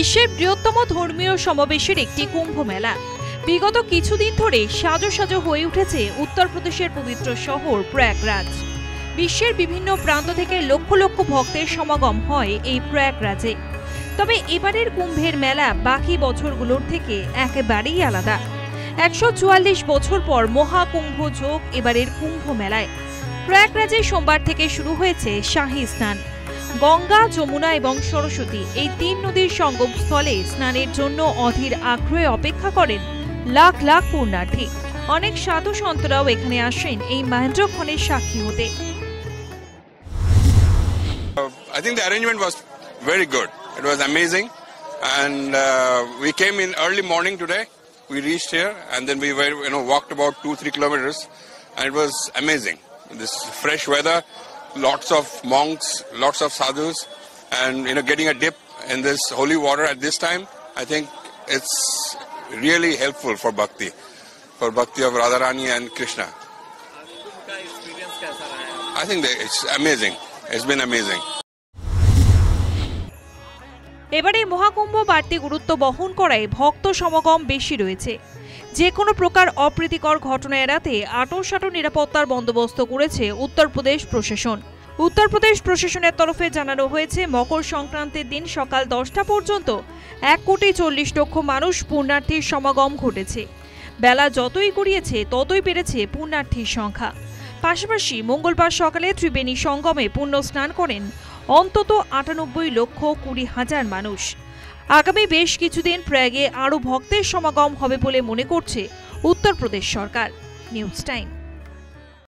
বিশ্বের বৃহত্তম ধর্মীয় সমাবেশের একটি কুম্ভ মেলা বিগত কিছুদিন ধরে সাজো সাজো হয়ে উঠেছে উত্তরপ্রদেশের পবিত্র শহর প্রয়াগরাজ। বিশ্বের বিভিন্ন প্রান্ত থেকে লক্ষ লক্ষ ভক্তের সমাগম হয় এই প্রয়াগরাজে। তবে এবারের কুম্ভের মেলা বাকি বছরগুলোর থেকে একেবারেই আলাদা। ১৪৪ বছর পর মহাকুম্ভ যোগ এবারের কুম্ভ মেলায়। প্রয়াগরাজে সোমবার থেকে শুরু হয়েছে শাহী স্নান। গঙ্গা, যমুনা এবং সরস্বতী এই তিন নদীর সঙ্গমস্থলে স্নানের জন্য অধীর আগ্রহে অপেক্ষা করেন লাখ লাখ পুণ্যার্থী। অনেক সাধু সন্তরাও এখানে আসেন এই মহেন্দ্রক্ষণের সাক্ষী হতে। I think the arrangement was very good. It was amazing, and we came in early morning today. We reached here, and then we were, walked about 2-3 kilometers, and it was amazing. This fresh weather, lots of monks, lots of sadhus, and getting a dip in this holy water at this time, I think it's really helpful for bhakti of Radharani and Krishna. I think that it's amazing. It's been amazing. এবারে মহাকুম্ভ বাড়তি গুরুত্ব বহন করায় ভক্ত সমাগম বেশি রয়েছে। যে কোনো প্রকার অপ্রীতিকর ঘটনা এড়াতে আঁটোসাঁটো নিরাপত্তার বন্দোবস্ত করেছে উত্তরপ্রদেশ প্রশাসন। উত্তরপ্রদেশ প্রশাসনের তরফে জানানো হয়েছে, মকর সংক্রান্তির দিন সকাল 10টা পর্যন্ত 1,40,00,000 মানুষ পুণ্যার্থীর সমাগম ঘটেছে। বেলা যতই গড়িয়েছে ততই বেড়েছে পুণ্যার্থীর সংখ্যা। পাশাপাশি মঙ্গলবার সকালে ত্রিবেণী সঙ্গমে পুণ্য স্নান করেন অন্তত 98,20,000 মানুষ। আগামী বেশ কিছুদিন প্রয়াগে আরও ভক্তের সমাগম হবে বলে মনে করছে উত্তরপ্রদেশ সরকার। News time.